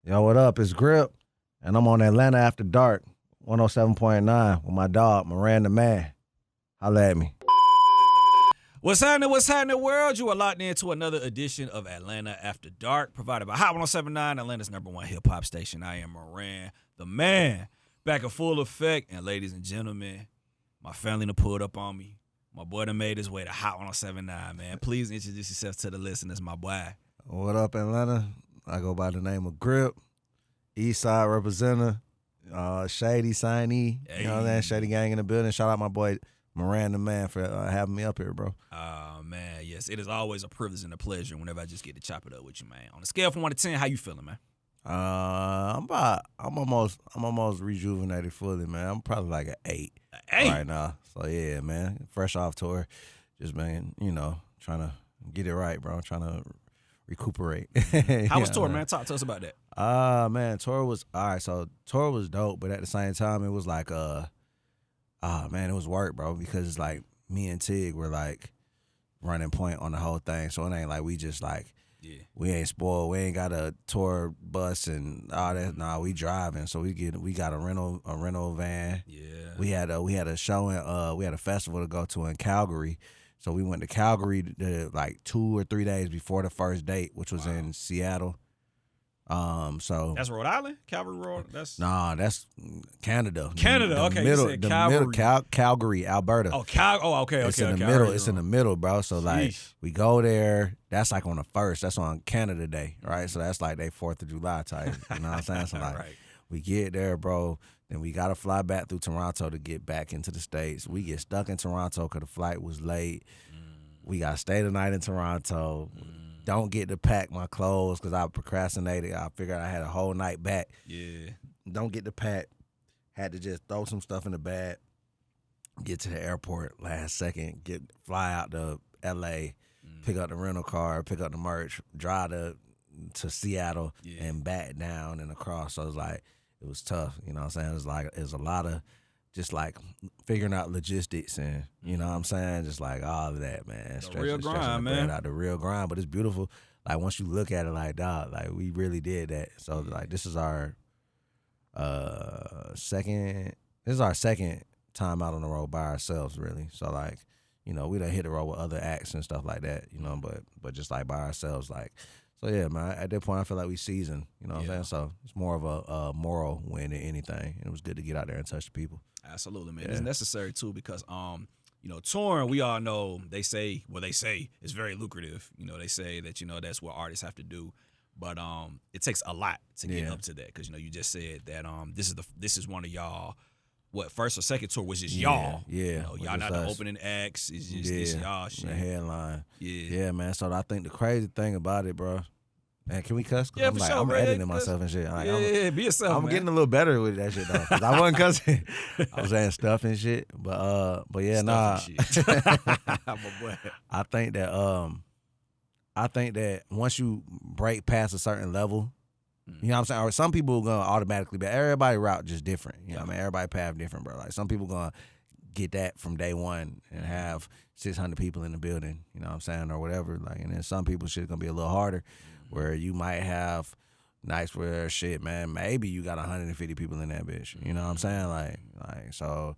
Yo, what up? It's Grip, and I'm on Atlanta After Dark, 107.9 with my dog, Moran Tha Man. Holla at me. What's happening, world? You are locked into another edition of Atlanta After Dark, provided by Hot 107.9, Atlanta's #1 hip-hop station. I am Moran Tha Man, back in full effect. And ladies and gentlemen, my family done pulled up on me. My boy done made his way to Hot 107.9, man. Please introduce yourself to the listeners, my boy. What up, Atlanta? I go by the name of Grip, East Side representative, Shady signee. Hey. You know what I'm saying? Shady gang in the building. Shout out my boy Moran Tha Man for having me up here, bro. Man, yes, it is always a privilege and a pleasure whenever I just get to chop it up with you, man. On a scale from 1 to 10, how you feeling, man? I'm almost rejuvenated fully, man. I'm probably like an 8 right now. So yeah, man, fresh off tour, just man, trying to get it right, bro. Trying to recuperate. How was tour, man? Talk to us about that. Man, tour was all right. So tour was dope, but at the same time, it was like man, it was work, bro, because it's like me and Tig were like running point on the whole thing. So it ain't like we just like we ain't spoiled. We ain't got a tour bus and all that. Nah, we driving. So we got a rental van. Yeah. We had a show in we had a festival to go to in Calgary. So we went to Calgary like 2 or 3 days before the first date, which was in Seattle. So that's Rhode Island, Calgary Road. That's Canada. Canada. Okay, middle, you said the Calgary. middle, Calgary, Alberta. Oh, okay. It's in the Calgary middle. It's in Road. the middle, bro. So like Sheesh. we go there. That's like on the first. That's on Canada Day, right? So that's like they 4th of July type. You know what I'm saying? So like Right. we get there, bro. Then we gotta fly back through Toronto to get back into the States. We get stuck in Toronto because the flight was late. We got to stay the night in Toronto. Don't get to pack my clothes because I procrastinated. I figured I had a whole night back. Yeah. Don't get to pack. Had to just throw some stuff in the bag. Get to the airport last second. Fly out to L.A. Pick up the rental car. Pick up the merch. Drive to Seattle and back down and across. So it was tough. You know what I'm saying? It was a lot of just like figuring out logistics and you know what I'm saying, just like all of that, man. The real grind, man. Out the real grind, but it's beautiful. Like once you look at it, like dog, like we really did that. So like this is our second time out on the road by ourselves, really. So like we done hit the road with other acts and stuff like that, but just like by ourselves, like. So, yeah, man, at that point, I feel like we seasoned, you know what I'm saying? So, it's more of a moral win than anything. It was good to get out there and touch the people. Absolutely, man. It's necessary, too, because, touring, we all know they say it's very lucrative. They say that, that's what artists have to do. But it takes a lot to get up to that because, you just said that this is one of y'all. What, first or second tour was just y'all? Yeah. Y'all not the opening acts. It's just this y'all shit. The headline. Yeah. Yeah, man. So I think the crazy thing about it, bro. Man, can we cuss? Yeah, for sure, I'm bro. editing myself and shit. Like, be yourself, I'm man. getting a little better with that shit, though. 'Cause I wasn't cussing. I was saying stuff and shit. But yeah, Stuff and shit. My boy. I think that once you break past a certain level, you know what I'm saying? Or some people are going to automatically, but everybody route just different. You know what I mean? Everybody path different, bro. Like some people going to get that from day one and have 600 people in the building, you know what I'm saying, or whatever. Like, and then some people shit going to be a little harder where you might have nights where shit, man, maybe you got 150 people in that bitch. You know what I'm saying? Like so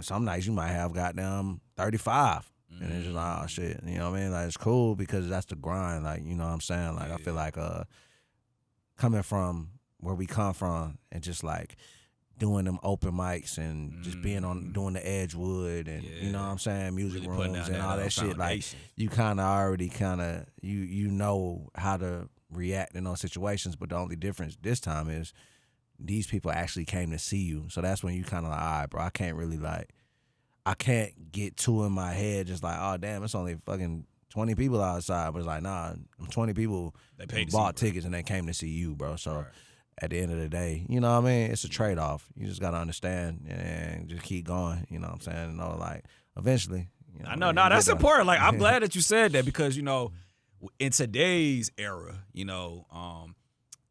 some nights you might have goddamn 35. And it's just like, oh shit. You know what I mean? Like it's cool because that's the grind. Like, you know what I'm saying? Like I feel like coming from where we come from and just like doing them open mics and just being doing the Edgewood and you know what I'm saying, music really rooms and all that shit. Like you kind of already you know how to react in those situations, but the only difference this time is these people actually came to see you. So that's when you kind of like, all right, bro, I can't get too in my head just like, oh damn, it's only fucking 20 people outside, but it's like, nah, 20 people bought tickets and they came to see you, bro. So at the end of the day, you know what I mean? It's a trade-off. You just got to understand and just keep going, you know what I'm saying? Like, eventually. I know, that's important. Like, I'm glad that you said that because, in today's era,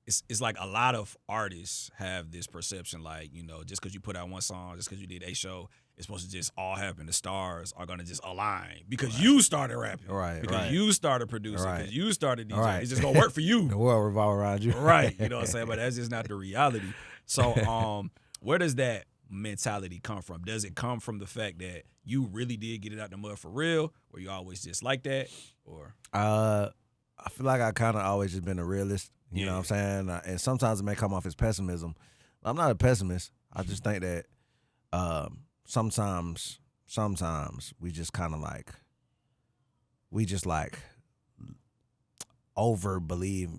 it's like a lot of artists have this perception, like, just because you put out one song, just because you did a show, it's supposed to just all happen. The stars are gonna just align because you started rapping, because you started producing, because you started DJing. It's just gonna work for you. The world revolve around you, right? You know what I'm saying? But that's just not the reality. So, where does that mentality come from? Does it come from the fact that you really did get it out the mud for real, or you always just like that, or? I feel like I kind of always just been a realist. You know what I'm saying? And sometimes it may come off as pessimism. I'm not a pessimist. I just think that sometimes we just kind of like, over believe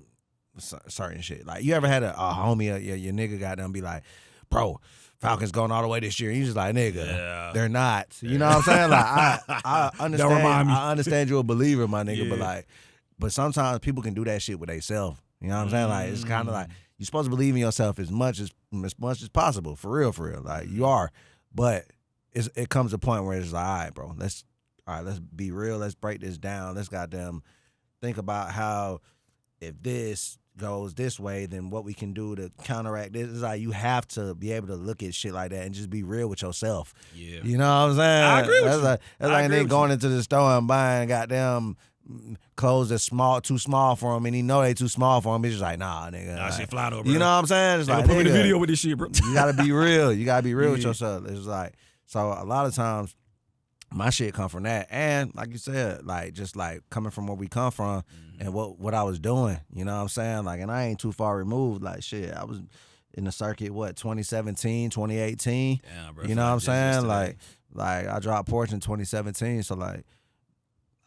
certain shit. Like, you ever had a homie, your nigga got them be like, bro, Falcons going all the way this year. And you just like, nigga, they're not. You know what I'm saying? Like, I understand. I understand you're a believer, my nigga, but sometimes people can do that shit with themselves. You know what I'm saying? Like, it's kind of like, you're supposed to believe in yourself as much as possible, for real. Like, you are, but it comes to a point where it's like, all right, bro, let's be real. Let's break this down. Let's goddamn think about how, if this goes this way, then what we can do to counteract this. It's like, you have to be able to look at shit like that and just be real with yourself. Yeah, you know what I'm saying? I agree with you. That's like they going into the store and buying goddamn clothes that's too small for him, and he know they too small for him. He's just like, nah, nigga. Nah, shit fly though, bro. You know what I'm saying? It's like, put me in the video with this shit, bro. You gotta be real. You gotta be real with yourself. It's like, so a lot of times my shit come from that, and like you said, like, just like coming from where we come from and what I was doing. You know what I'm saying? Like, and I ain't too far removed. Like, shit, I was in the circuit 2017, 2018. Damn, bro, you know what I'm saying? Like I dropped Porch in 2017, so like,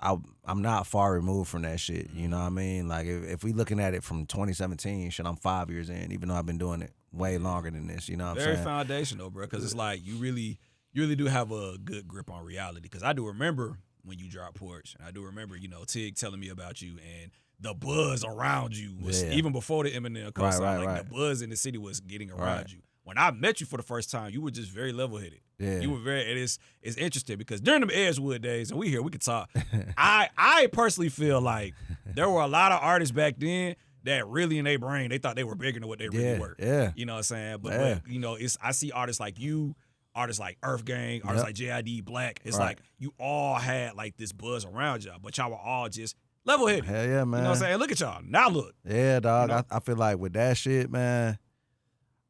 I'm not far removed from that shit. You know what I mean? Like, if we looking at it from 2017, shit, I'm 5 years in, even though I've been doing it way longer than this. You know what I'm saying? Very foundational, bro, because it's like, you really do have a good grip on reality. Because I do remember when you dropped Porch, and I do remember, Tig telling me about you, and the buzz around you was, even before the Eminem co-sign, the buzz in the city was getting around you. When I met you for the first time, you were just very level-headed. Yeah. You were very, it's interesting because during the Edgewood days, and we could talk, I personally feel like there were a lot of artists back then that really in their brain, they thought they were bigger than what they really were. Yeah. You know what I'm saying? But I see artists like you, artists like Earth Gang, artists like JID Black. It's like, you all had like this buzz around y'all, but y'all were all just level-headed. Hell yeah, man. You know what I'm saying? Look at y'all. Now look. Yeah, dog. You know? I feel like with that shit, man,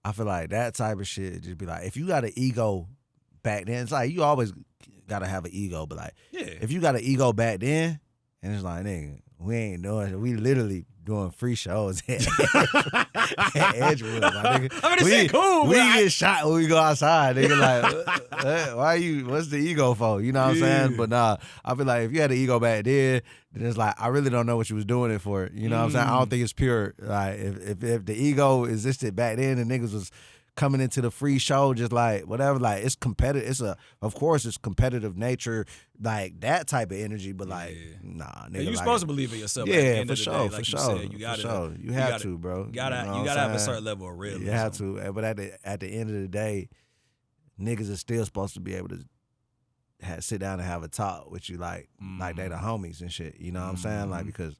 I feel like that type of shit just be like, if you got an ego back then, it's like, you always got to have an ego, but like, if you got an ego back then, and it's like, nigga, we ain't doing it. We literally doing free shows at Edgewood, my nigga. I mean, it's shit cool. We get shot when we go outside, nigga. Like, what's the ego for? You know what I'm saying? But nah, I feel like if you had an ego back then it's like, I really don't know what you was doing it for. You know what I'm saying? I don't think it's pure. Like, if the ego existed back then and niggas was coming into the free show just like whatever, like, it's competitive. Of course it's competitive nature, like that type of energy, but like, nah, nigga. You supposed to believe in yourself. Yeah, for sure, for sure. You have to, bro. You gotta have a certain level of realism. You have to, but at the end of the day, niggas are still supposed to be able to sit down and have a talk with you like they the homies and shit. You know what I'm saying? Like, because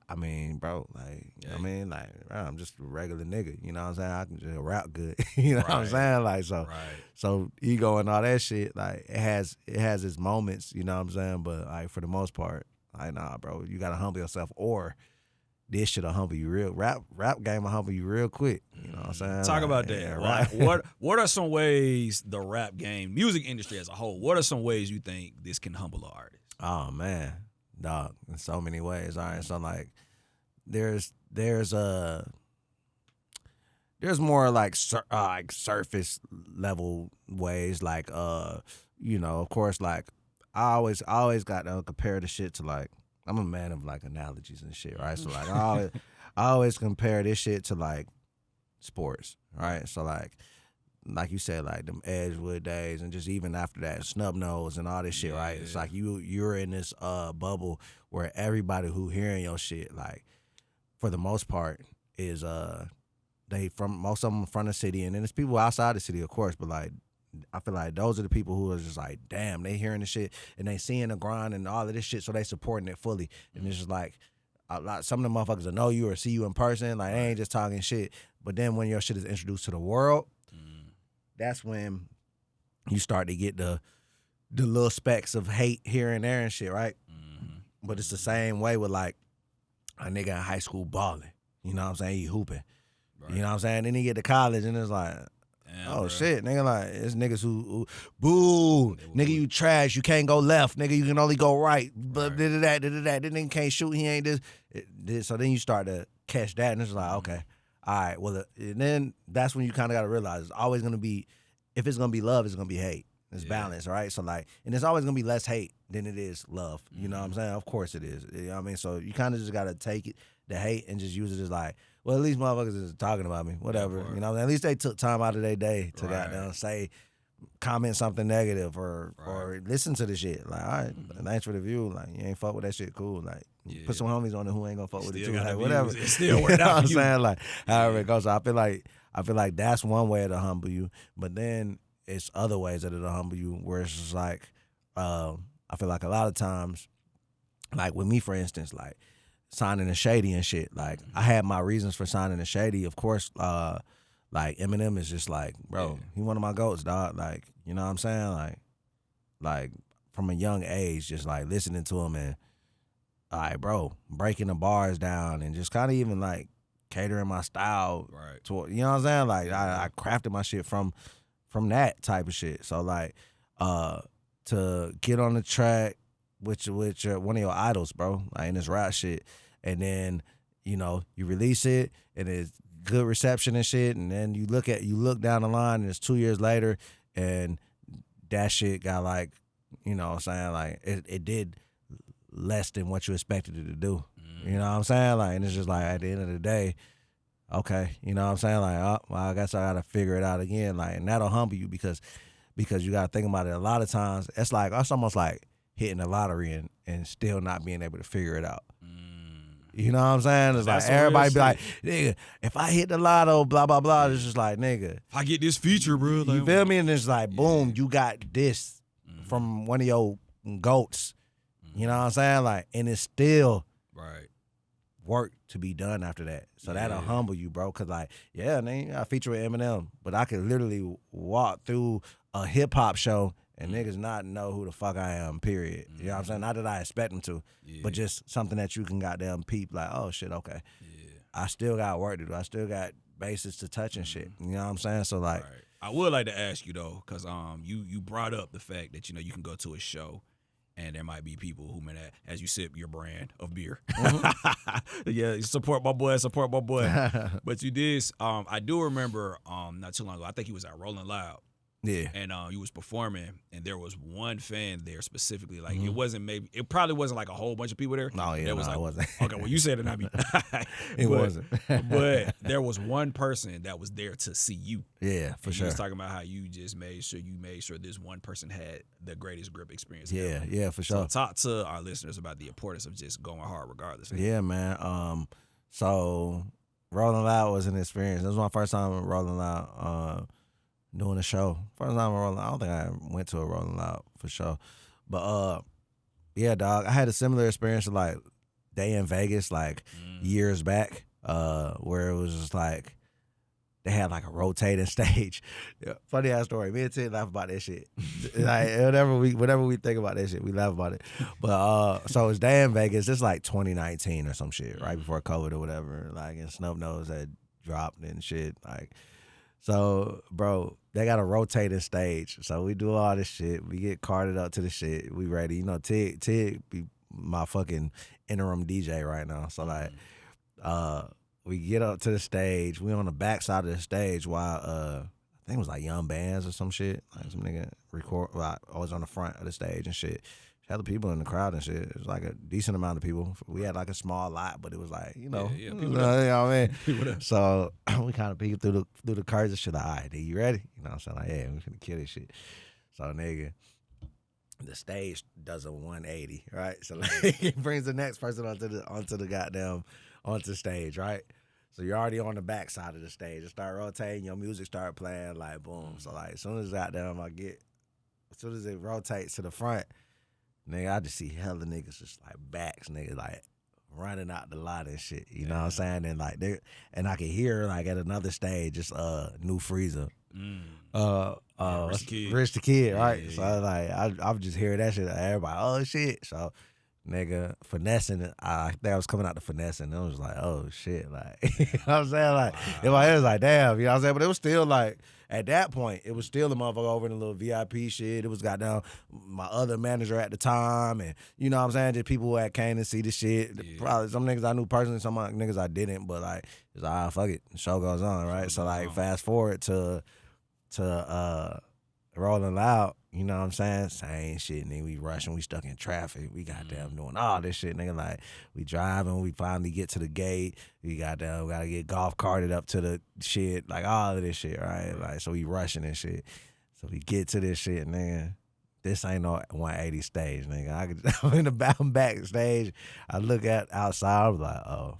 I mean, bro, like, I mean, like, bro, I'm just a regular nigga. You know what I'm saying? I can just rap good. You know what I'm saying? Like, so ego and all that shit, like, it has its moments. You know what I'm saying? But like, for the most part, like, nah, bro, you gotta humble yourself, or this shit'll humble you real. Rap game will humble you real quick. You know what I'm saying? Talk about that. Yeah, right. What are some ways the rap game, music industry as a whole, what are some ways you think this can humble an artist? Oh man, dog, in so many ways. All right, so like, there's more like surface level ways, like of course, like, I always got to compare the shit to, like, I'm a man of like analogies and shit, right? So like, I always compare this shit to like sports, right? So like you said, like them Edgewood days, and just even after that, Snub Nose and all this shit, right? It's like you're in this bubble where everybody who hearing your shit, like, for the most part, is most of them from the city, and then there's people outside the city, of course, but like, I feel like those are the people who are just like, damn, they hearing the shit and they seeing the grind and all of this shit, so they supporting it fully. And it's just like, some of the motherfuckers that know you or see you in person, like, they ain't just talking shit. But then when your shit is introduced to the world, that's when you start to get the little specks of hate here and there and shit, right? Mm-hmm. But it's the same way with like a nigga in high school balling. You know what I'm saying? He hooping. Right. You know what I'm saying? Then he get to college and it's like, damn, oh bro. shit, nigga, like it's niggas who boo, nigga, you trash, you can't go left, nigga, you can only go right. But did that. This nigga can't shoot, he ain't this. So then you start to catch that and it's like, okay, all right, well, and then that's when you kind of got to realize it's always gonna be, if it's gonna be love, it's gonna be hate. It's balance, right? So like, and it's always gonna be less hate than it is love. You know what I'm saying? Of course it is. You know what I mean? So you kind of just gotta take it, the hate, and just use it as like, well, at least motherfuckers is talking about me, whatever. You know, at least they took time out of their day to goddamn say, comment something negative or listen to the shit. Like, all right, thanks for the view. Like, you ain't fuck with that shit, cool. Like, put some homies on it who ain't gonna fuck with it too. Like, whatever. It still worked out. You know what I'm saying? Like, however it goes. So I feel like that's one way to humble you, but then it's other ways that it'll humble you where it's just like, I feel like a lot of times, like with me, for instance, like signing a Shady and shit. Like I had my reasons for signing a Shady. Of course, like Eminem is just like, bro, he one of my goats, dog. Like, you know what I'm saying? Like from a young age, just like listening to him and, all right, bro, breaking the bars down and just kind of even like catering my style to, you know what I'm saying? Like I crafted my shit from that type of shit. So like, to get on the track with one of your idols, bro, like in this rap shit, and then you know you release it and it's good reception and shit, and then you look down the line and it's 2 years later and that shit got like, you know what I'm saying, like it did less than what you expected it to do. You know what I'm saying? Like, and it's just like at the end of the day, okay, you know what I'm saying? Like, oh, well, I guess I gotta figure it out again. Like, and that'll humble you because you gotta think about it. A lot of times, it's almost like hitting the lottery and still not being able to figure it out. You know what I'm saying? It's like everybody be like, nigga, if I hit the lotto, blah blah blah. It's just like, nigga, if I get this feature, bro, you feel me? And it's like, boom, you got this from one of your goats. You know what I'm saying? Like, and it's still work to be done after that. So that'll humble you, bro. Cause like, nigga, I feature with Eminem, but I could literally walk through a hip hop show and niggas not know who the fuck I am, period. You know what I'm saying? Not that I expect them to, but just something that you can goddamn peep like, oh shit, okay. I still got work to do. I still got bases to touch and shit. You know what I'm saying? So like, I would like to ask you though, cause you brought up the fact that, you know, you can go to a show and there might be people who may not, as you sip your brand of beer. Support my boy. But you did, I do remember not too long ago, I think he was at Rolling Loud. Yeah. And you was performing, and there was one fan there specifically. Like, it probably wasn't like a whole bunch of people there. No, yeah, it wasn't. Okay, well, you said it, not me. It wasn't. But there was one person that was there to see you. Yeah, for sure. He was talking about how you just made sure this one person had the greatest grip experience. Yeah, for sure. So talk to our listeners about the importance of just going hard regardless. Yeah, man. So Rolling Loud was an experience. This was my first time Rolling Loud. Doing a show. First time Rolling Loud. I don't think I went to a Rolling Loud for sure. But yeah, dog, I had a similar experience of like Day in Vegas, like years back, where it was just like they had like a rotating stage. Funny ass story. Me and Ted laugh about that shit. Like whenever we think about that shit, we laugh about it. But so it's Day in Vegas. It's like 2019 or some shit, right before COVID or whatever. Like, and Snub Nose had dropped and shit. Like, so bro, they got a rotating stage. So we do all this shit. We get carted up to the shit. We ready. You know, Ted be my fucking interim DJ right now. So like, we get up to the stage. We on the back side of the stage while I think it was like Young Bands or some shit. Like some nigga record. Well, I was on the front of the stage and shit. Other people in the crowd and shit. It was like a decent amount of people. We had like a small lot, but it was like, you know, you know what I mean? So we kind of peeked through the curtains and shit. Like, all right, dude, you ready? You know what I'm saying? Like, yeah, we finna kill this shit. So nigga, the stage does a 180, right? So like, he brings the next person onto the stage, right? So you're already on the back side of the stage. It start rotating, your music start playing, like boom. So like, as soon as it rotates to the front, nigga, I just see hella niggas just like backs, nigga, like running out the lot and shit. You know what I'm saying? And like and I can hear like at another stage, just New Freezer. Rich the Kid. Rich the Kid, right? Yeah, So I was like, I'm just hearing that shit. Like, everybody, oh shit. So nigga, finessing it. I think I was coming out to finessing. And I was like, oh shit, like you know what I'm saying? Like in my head, was like, damn, you know what I'm saying? But it was still like at that point, it was still the motherfucker over in the little VIP shit. It was goddamn my other manager at the time, and you know what I'm saying? Just people who had came to see the shit. Yeah. Probably some niggas I knew personally, some niggas I didn't, but like it's like, fuck it, the show goes on, right? So like fast forward to Rolling Loud, you know what I'm saying? Same shit, nigga. We rushing, we stuck in traffic. We goddamn doing all this shit, nigga. Like, we driving, we finally get to the gate. We gotta get golf carted up to the shit, like all of this shit, right? Like, so we rushing and shit. So we get to this shit, nigga. This ain't no 180 stage, nigga. I'm in the backstage. I look at outside, I was like, oh,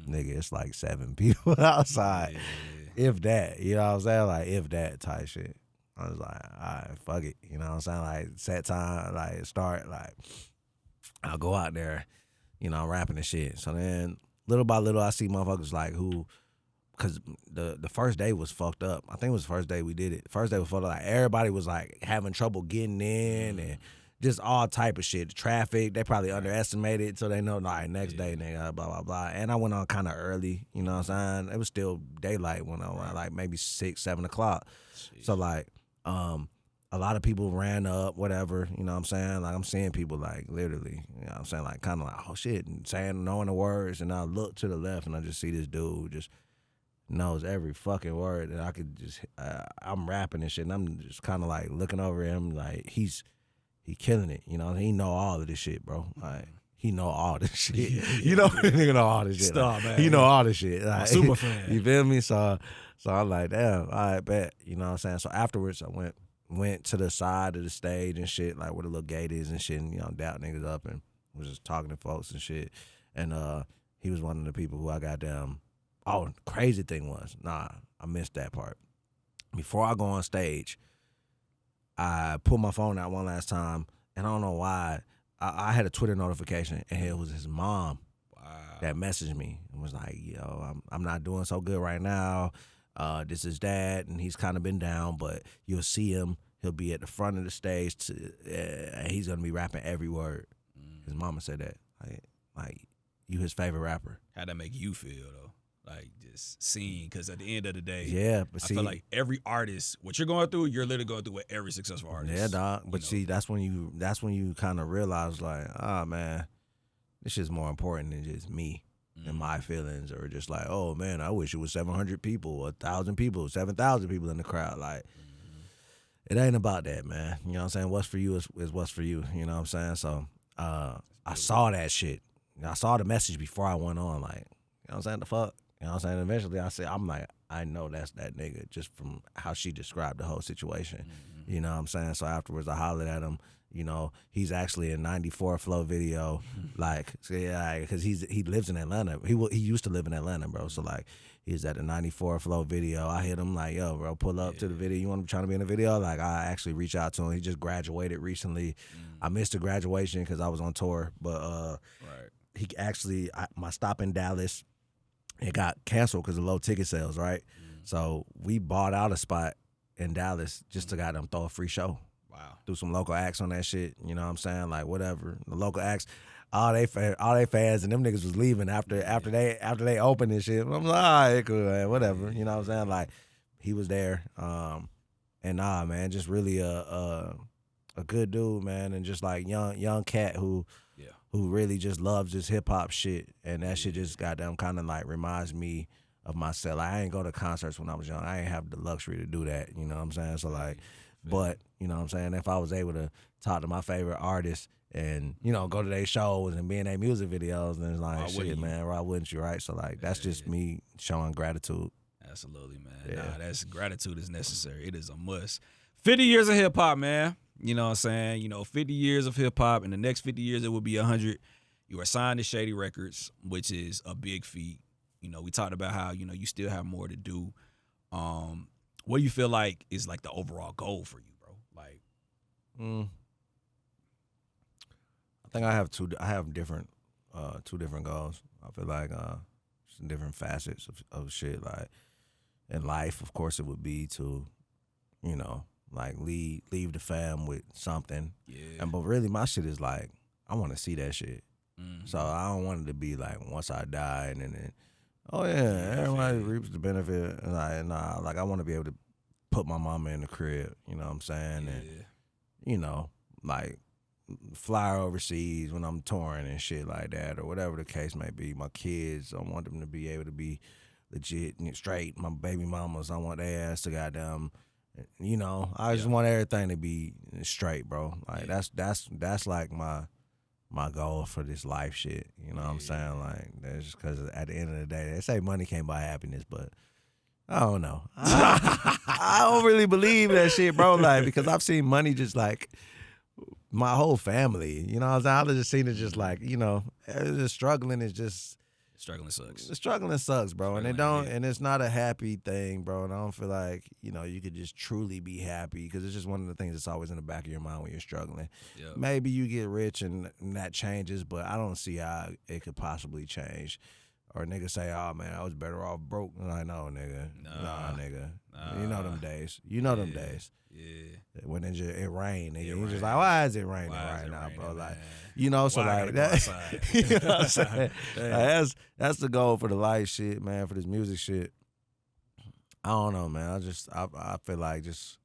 nigga, it's like 7 people outside. Yeah. If that, you know what I'm saying? Like, if that type shit. I was like, all right, fuck it. You know what I'm saying? Like, set time, like, start, like, I'll go out there, you know, I'm rapping and shit. So then, little by little, I see motherfuckers like who, because the first day was fucked up. I think it was the first day we did it. First day was fucked up. Like, everybody was, like, having trouble getting in and just all type of shit. The traffic, they probably underestimated, so they know, all right, next day, nigga, blah, blah, blah. And I went on kind of early, you know what I'm saying? It was still daylight when I went, like, maybe 6, 7 o'clock. Jeez. So, like, a lot of people ran up, whatever, you know what I'm saying? Like, I'm seeing people, like, literally, you know what I'm saying? Like, kind of like, oh, shit, and knowing the words, and I look to the left, and I just see this dude just knows every fucking word, and I could just, I'm rapping and shit, and I'm just kind of, like, looking over him, like, he killing it, you know? He know all of this shit, bro. Like, he know all this shit. You know, nigga know all this shit. Star, like, man. He know all this shit. Like, super fan. You feel me? So I'm like, damn, all right, bet. You know what I'm saying? So afterwards, I went to the side of the stage and shit, like where the little gate is and shit, and, you know, doubt niggas up and was just talking to folks and shit. And he was one of the people who I got down. Oh, crazy thing was, I missed that part. Before I go on stage, I pulled my phone out one last time, and I don't know why. I had a Twitter notification, and it was his mom that messaged me and was like, yo, I'm not doing so good right now. This is dad, and he's kind of been down, but you'll see him. He'll be at the front of the stage. He's going to be rapping every word. His mama said that. Like, you his favorite rapper. How'd that make you feel, though? Like, just seeing, because at the end of the day, yeah, but I feel like every artist, what you're going through, you're literally going through with every successful artist. Yeah, dog. But see, that's when you kind of realize, like, man, this shit's more important than just me and my feelings, or just like, oh man, I wish it was 700 people, 1,000 people, 7,000 people in the crowd. Like, it ain't about that, man. You know what I'm saying? What's for you is what's for you. You know what I'm saying? So I saw that shit. I saw the message before I went on. Like, you know what I'm saying? The fuck. You know what I'm saying? Eventually, I'm like, I know that's that nigga just from how she described the whole situation. You know what I'm saying? So afterwards, I hollered at him. You know, he's actually in 94 Flow video, like, so yeah, because he lives in Atlanta. He used to live in Atlanta, bro. So like, he's at the 94 Flow video. I hit him like, yo, bro, pull up to the video. You want to try to be in the video? Like, I actually reach out to him. He just graduated recently. I missed the graduation because I was on tour, but he actually my stop in Dallas, it got canceled because of low ticket sales, right? So we bought out a spot in Dallas just to got them throw a free show. Wow. Do some local acts on that shit. You know what I'm saying? Like, whatever. The local acts, all they fans and them niggas was leaving after they opened this shit. I'm like, all right, cool, man, whatever. You know what I'm saying? Like, he was there. And man, just really a good dude, man, and just like young cat who really just loves this hip hop shit, and that shit just goddamn kind of like reminds me of myself. Like, I ain't go to concerts when I was young. I ain't have the luxury to do that. You know what I'm saying? So like, but you know what I'm saying? If I was able to talk to my favorite artists and, you know, go to their shows and be in their music videos, then it's like, shit, man, why wouldn't you, right? So like, that's just me showing gratitude. Absolutely, man. Yeah. That's gratitude is necessary. It is a must. 50 years of hip hop, man. You know what I'm saying? You know, 50 years of hip hop. In the next 50 years, it will be 100. You are signed to Shady Records, which is a big feat. You know, we talked about how, you know, you still have more to do. What do you feel like is like the overall goal for you, bro? Like, I think I have two different goals. I feel like different facets of shit. Like, in life, of course, it would be to you know, like leave the fam with something. Yeah. But really, my shit is like, I want to see that shit. Mm-hmm. So I don't want it to be like once I die and then, oh yeah, everybody reaps the benefit. And nah, like I want to be able to put my mama in the crib. You know what I'm saying? Yeah. And you know, like fly overseas when I'm touring and shit like that, or whatever the case may be. My kids, I want them to be able to be legit and straight. My baby mamas, I want their ass to goddamn. You know, I just want everything to be straight, bro. Like that's like my goal for this life shit. You know what I'm saying? Like that's just because at the end of the day, they say money can't buy happiness, but I don't know. I don't really believe that shit, bro. Like because I've seen money just like my whole family. You know what I'm saying? I've just seen it just like, you know, just struggling is just. Struggling sucks. Struggling sucks, bro. And it's not a happy thing, bro. And I don't feel like, you know, you could just truly be happy because it's just one of the things that's always in the back of your mind when you're struggling. Yep. Maybe you get rich and that changes, but I don't see how it could possibly change. Or niggas say, oh, man, I was better off broke. And I know, nigga. Nah, nigga. You know them days. You know them days. Yeah. When it rained, nigga. You're just like, why is it raining right now, bro? Like, you know, so like that. You know what I'm saying? Like, that's the goal for the life shit, man, for this music shit. I don't know, man. I feel like just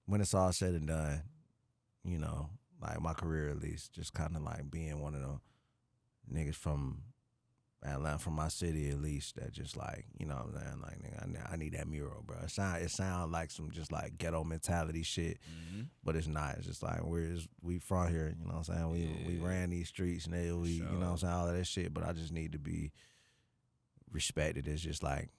when it's all said and done, you know, like my career at least, just kind of like being one of them niggas from Atlanta, from my city at least, that just like, you know what I'm saying, like nigga, I need that mural, bro. It sound like some just like ghetto mentality shit, but it's not. It's just like we from here, you know what I'm saying? We ran these streets and you know what I'm saying, all of that shit, but I just need to be respected as just like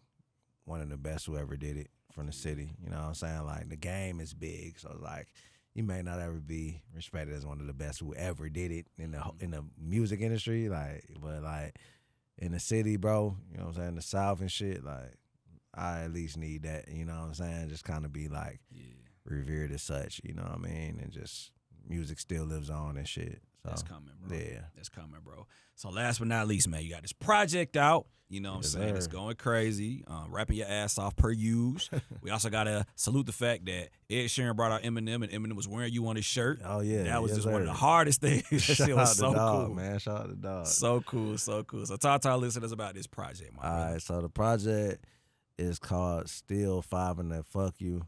one of the best who ever did it from the city, you know what I'm saying? Like the game is big, so it's like you may not ever be respected as one of the best who ever did it in the music industry, like, but like in the city, bro, you know what I'm saying, the South and shit, like, I at least need that, you know what I'm saying, just kind of be like revered as such, you know what I mean, and just music still lives on and shit. So, that's coming, bro. Yeah. That's coming, bro. So last but not least, man, you got this project out. You know what I'm saying? It's going crazy. Rapping your ass off per use. We also got to salute the fact that Ed Sheeran brought out Eminem, and Eminem was wearing you on his shirt. Oh, yeah. That was just one of the hardest things. That shit was so dog, cool. Man. Shout out to dog. So cool, so cool. So talk to our listeners about this project, my brother. All right, so the project is called Still 5 and That Fuck You.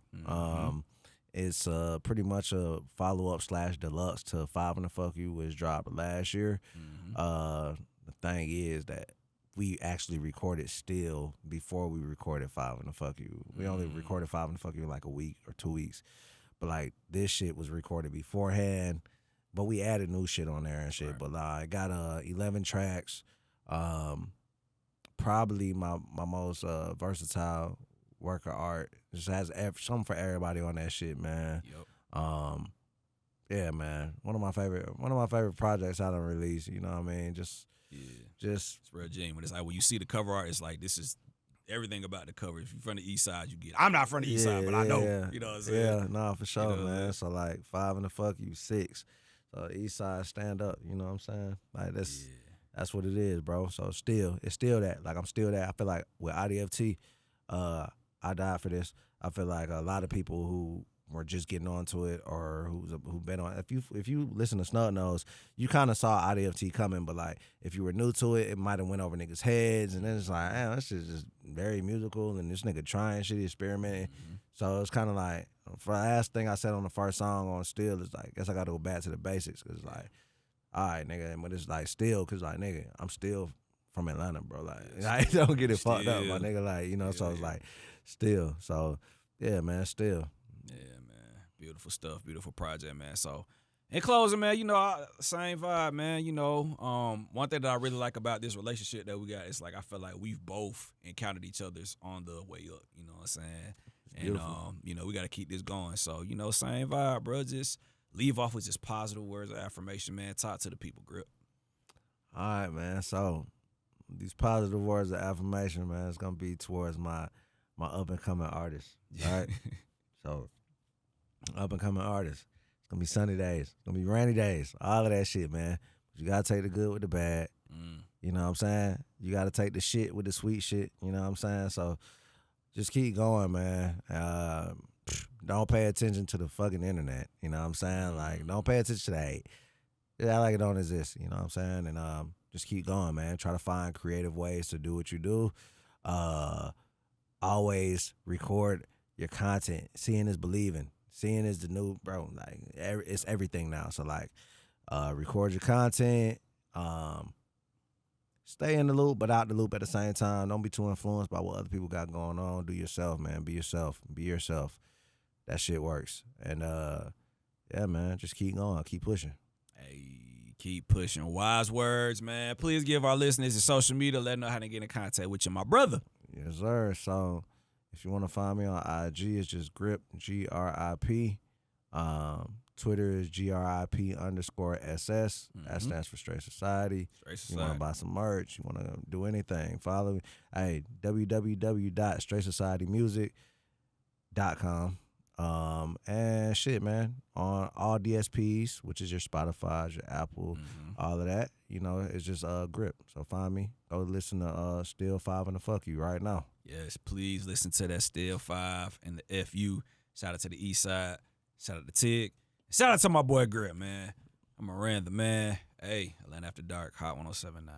It's pretty much a follow-up / deluxe to 5 and the Fuck You, which dropped last year. The thing is that we actually recorded Still before we recorded 5 and the Fuck You. We only recorded 5 and the Fuck You in like a week or 2 weeks. But like this shit was recorded beforehand, but we added new shit on there and shit. Right. But I got 11 tracks. Probably my most versatile work of art. Just has something for everybody on that shit, man. Yep. Yeah, man. One of my favorite projects I done released. You know what I mean? Just it's real genuine. It's like when you see the cover art, it's like this is everything about the cover. If you're from the East Side, you get it. I'm not from the East Side, but I know. You know what I'm saying? Yeah, nah, for sure, man. So like 5 and the Fuck You, 6. So East Side stand up. You know what I'm saying? Like that's what it is, bro. So it's still that. Like I'm still that. I feel like with IDFT, I died for this. I feel like a lot of people who were just getting onto it or who've been on. If you listen to Snug Nose, you kind of saw IDFT coming, but like if you were new to it, it might have went over niggas' heads, and then it's like, damn, this is just very musical, and this nigga trying shit, experimenting. So it's kind of like, for the last thing I said on the first song on Still is like, guess I got to go back to the basics, cause like, all right, nigga, but it's like Still, cause like, nigga, I'm still from Atlanta, bro. Like, I don't get it fucked up, my nigga. Like, you know, so it's like Still. So yeah, man, Still. Yeah, man. Beautiful stuff. Beautiful project, man. So, in closing, man, you know, same vibe, man. You know, one thing that I really like about this relationship that we got is like I feel like we've both encountered each other's on the way up. You know what I'm saying? And you know, we got to keep this going. So, you know, same vibe, bro. Just leave off with just positive words of affirmation, man. Talk to the people, Grip. All right, man. So these positive words of affirmation, man, it's gonna be towards my up and coming artists. All right. So, up and coming artists. It's gonna be sunny days. It's gonna be rainy days. All of that shit, man. But you gotta take the good with the bad. You know what I'm saying? You gotta take the shit with the sweet shit. You know what I'm saying? So, just keep going, man. Don't pay attention to the fucking internet. You know what I'm saying? Like, don't pay attention to the hate. Yeah, like it don't exist. You know what I'm saying? And just keep going, man. Try to find creative ways to do what you do. Always record your content. Seeing is believing. Seeing is the new, bro. Like, it's everything now. So, like, record your content. Stay in the loop, but out the loop at the same time. Don't be too influenced by what other people got going on. Do yourself, man. Be yourself. Be yourself. That shit works. And, yeah, man, just keep going. Keep pushing. Hey, keep pushing. Wise words, man. Please give our listeners your social media. Let them know how to get in contact with you, my brother. Yes, sir. So if you want to find me on IG, it's just Grip, GRIP. Twitter is GRIP_SS. That stands for Straight Society. Straight Society. You want to buy some merch, you want to do anything, follow me. Hey, www.straightsocietymusic.com. And shit, man, on all DSPs, which is your Spotify, your Apple, all of that, you know, it's just Grip. So find me, go listen to Still 5 and the Fuck You right now. Yes, please listen to that Still 5 and the FU. Shout out to the East Side. Shout out to Tig. Shout out to my boy Grip, man. I'm Moran Tha Man. Hey, Atlanta After Dark, Hot 107.9.